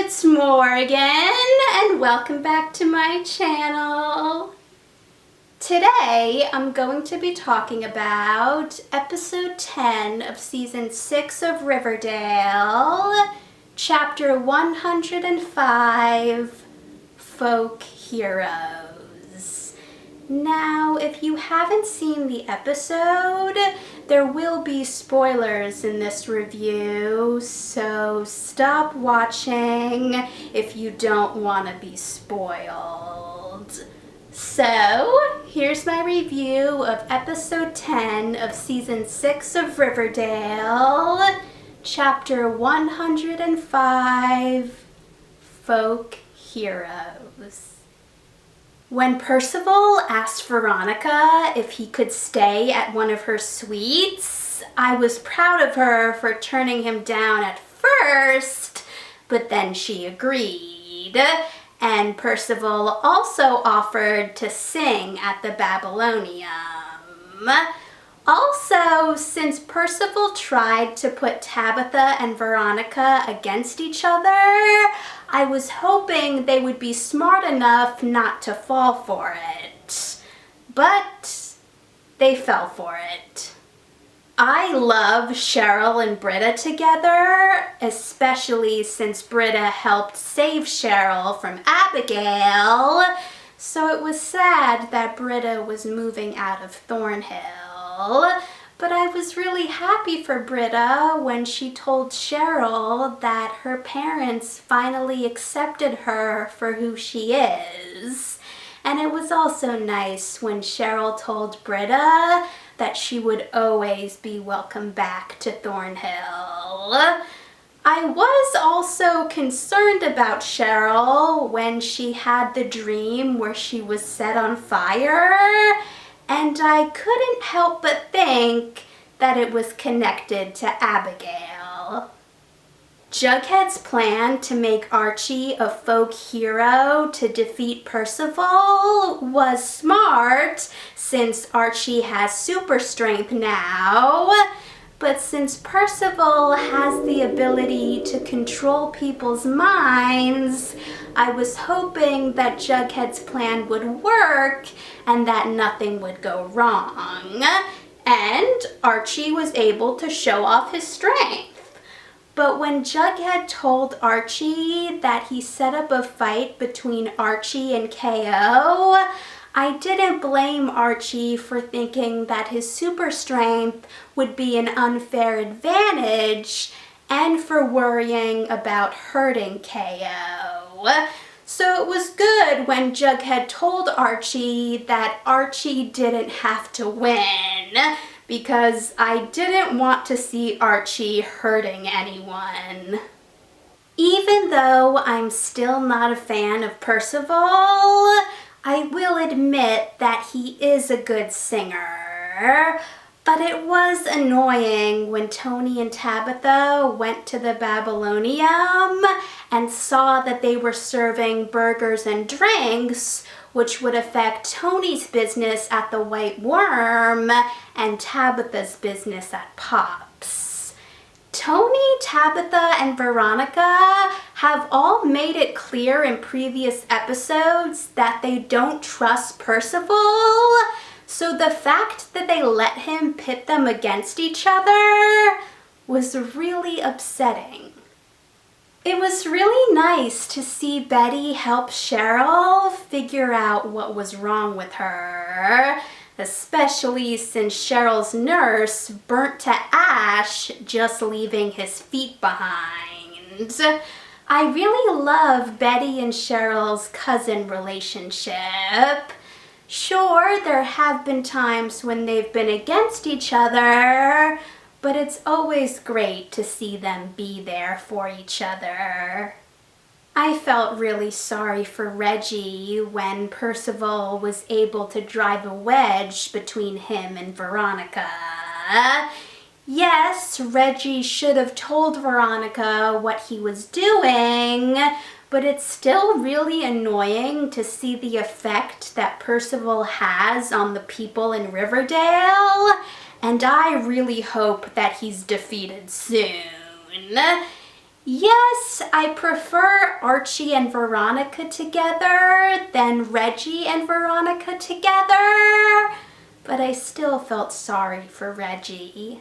it's Morgan, and welcome back to my channel. Today, I'm going to be talking about episode 10 of season 6 of Riverdale, chapter 105, Folk Heroes. Now, if you haven't seen the episode, there will be spoilers in this review, so stop watching if you don't want to be spoiled. So, here's my review of episode 10 of season 6 of Riverdale, chapter 105, Folk Heroes. When Percival asked Veronica if he could stay at one of her suites, I was proud of her for turning him down at first, but then she agreed. And Percival also offered to sing at the Babylonium. Also, since Percival tried to put Tabitha and Veronica against each other, I was hoping they would be smart enough not to fall for it. But they fell for it. I love Cheryl and Britta together, especially since Britta helped save Cheryl from Abigail, so it was sad that Britta was moving out of Thornhill. But I was really happy for Britta when she told Cheryl that her parents finally accepted her for who she is. And it was also nice when Cheryl told Britta that she would always be welcome back to Thornhill. I was also concerned about Cheryl when she had the dream where she was set on fire, and I couldn't help but think that it was connected to Abigail. Jughead's plan to make Archie a folk hero to defeat Percival was smart, since Archie has super strength now. But since Percival has the ability to control people's minds, I was hoping that Jughead's plan would work and that nothing would go wrong. And Archie was able to show off his strength. But when Jughead told Archie that he set up a fight between Archie and KO, I didn't blame Archie for thinking that his super strength would be an unfair advantage and for worrying about hurting KO. So it was good when Jughead told Archie that Archie didn't have to win, because I didn't want to see Archie hurting anyone. Even though I'm still not a fan of Percival, I will admit that he is a good singer. But it was annoying when Tony and Tabitha went to the Babylonium and saw that they were serving burgers and drinks, which would affect Tony's business at the White Worm and Tabitha's business at Pops. Tony, Tabitha, and Veronica have all made it clear in previous episodes that they don't trust Percival, so the fact that they let him pit them against each other was really upsetting. It was really nice to see Betty help Cheryl figure out what was wrong with her, especially since Cheryl's nurse burnt to ash just leaving his feet behind. I really love Betty and Cheryl's cousin relationship. Sure, there have been times when they've been against each other, but it's always great to see them be there for each other. I felt really sorry for Reggie when Percival was able to drive a wedge between him and Veronica. Yes, Reggie should have told Veronica what he was doing, but it's still really annoying to see the effect that Percival has on the people in Riverdale, and I really hope that he's defeated soon. Yes, I prefer Archie and Veronica together than Reggie and Veronica together, but I still felt sorry for Reggie.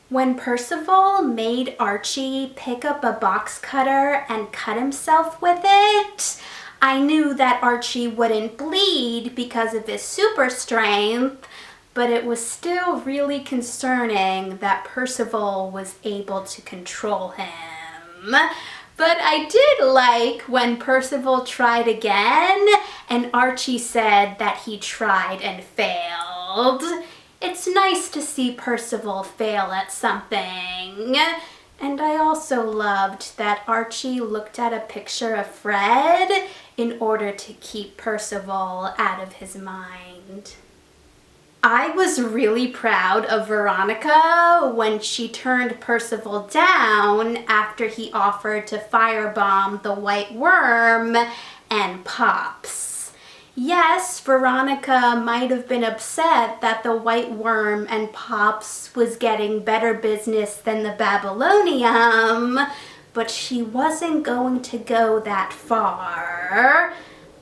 When Percival made Archie pick up a box cutter and cut himself with it, I knew that Archie wouldn't bleed because of his super strength, but it was still really concerning that Percival was able to control him. But I did like when Percival tried again and Archie said that he tried and failed. It's nice to see Percival fail at something. And I also loved that Archie looked at a picture of Fred in order to keep Percival out of his mind. I was really proud of Veronica when she turned Percival down after he offered to firebomb the White Worm and Pops. Yes, Veronica might have been upset that the White Worm and Pops was getting better business than the Babylonium, but she wasn't going to go that far.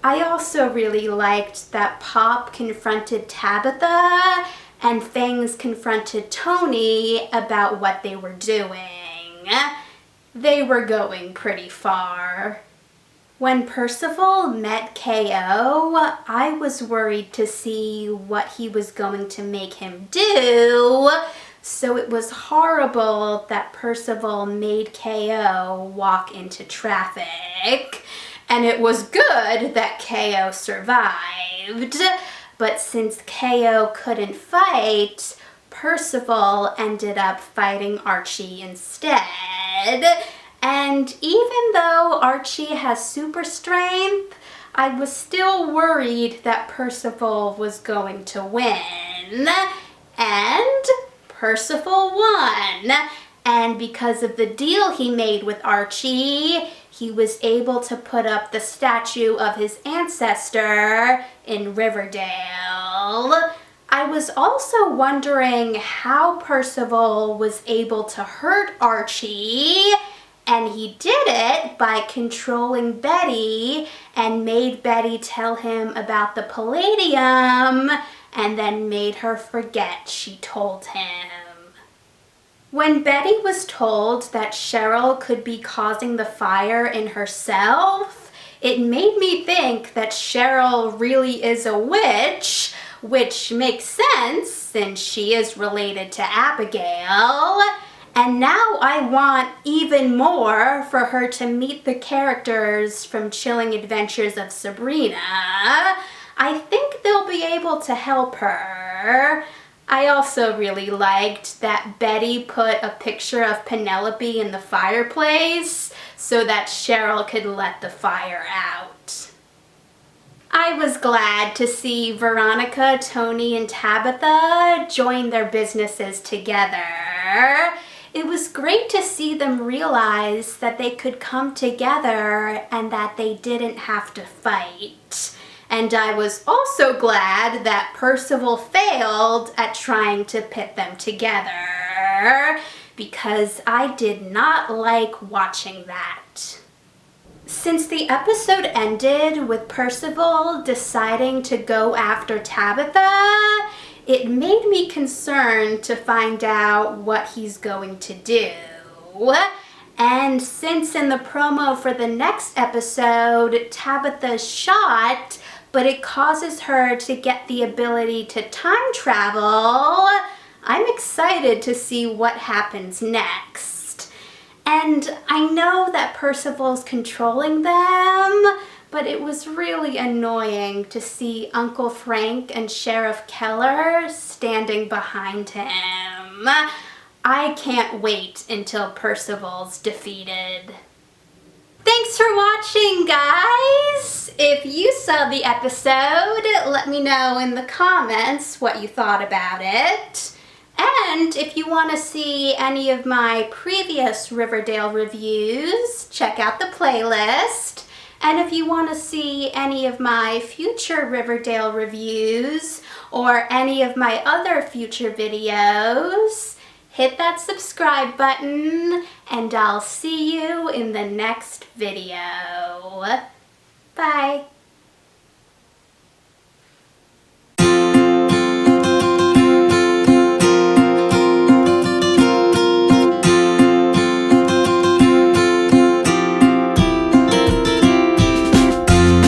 I also really liked that Pop confronted Tabitha and Fangs confronted Tony about what they were doing. They were going pretty far. When Percival met KO, I was worried to see what he was going to make him do, so it was horrible that Percival made KO walk into traffic. And it was good that KO survived, but since KO couldn't fight, Percival ended up fighting Archie instead. And even though Archie has super strength, I was still worried that Percival was going to win. And Percival won. And because of the deal he made with Archie, he was able to put up the statue of his ancestor in Riverdale. I was also wondering how Percival was able to hurt Archie, and he did it by controlling Betty and made Betty tell him about the Palladium and then made her forget she told him. When Betty was told that Cheryl could be causing the fire in herself, it made me think that Cheryl really is a witch, which makes sense since she is related to Abigail. And now I want even more for her to meet the characters from Chilling Adventures of Sabrina. I think they'll be able to help her. I also really liked that Betty put a picture of Penelope in the fireplace so that Cheryl could let the fire out. I was glad to see Veronica, Tony, and Tabitha join their businesses together. It was great to see them realize that they could come together and that they didn't have to fight. And I was also glad that Percival failed at trying to pit them together, because I did not like watching that. Since the episode ended with Percival deciding to go after Tabitha, it made me concerned to find out what he's going to do. And since in the promo for the next episode, Tabitha's shot, but it causes her to get the ability to time travel, I'm excited to see what happens next. And I know that Percival's controlling them, but it was really annoying to see Uncle Frank and Sheriff Keller standing behind him. I can't wait until Percival's defeated. Thanks for watching, guys! If you saw the episode, let me know in the comments what you thought about it. And if you want to see any of my previous Riverdale reviews, check out the playlist. And if you want to see any of my future Riverdale reviews or any of my other future videos, hit that subscribe button, and I'll see you in the next video. Bye.